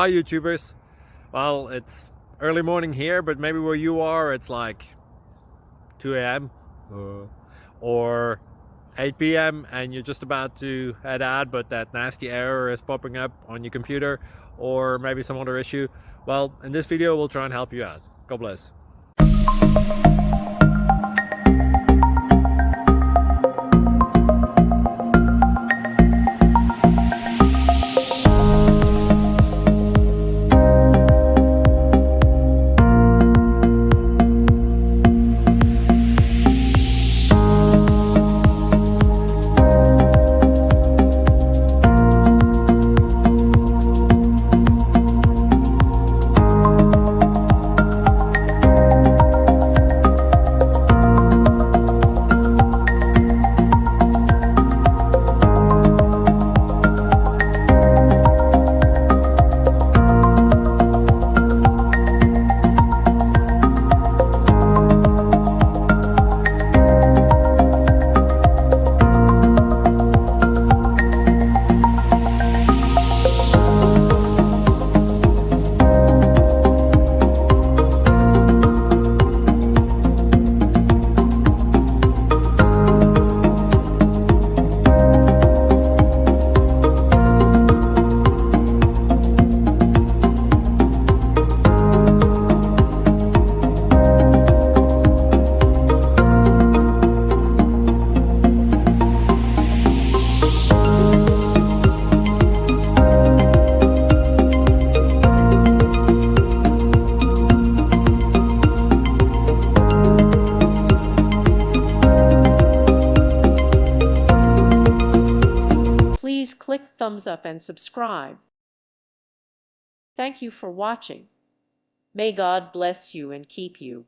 Hi YouTubers. Well, it's early morning here, but maybe where you are it's like 2 a.m. Or 8 p.m. and you're just about to head out, but that nasty error is popping up on your computer, or maybe some other issue. Well, in this video we'll try and help you out. God bless. Please click thumbs up and subscribe. Thank you for watching. May God bless you and keep you.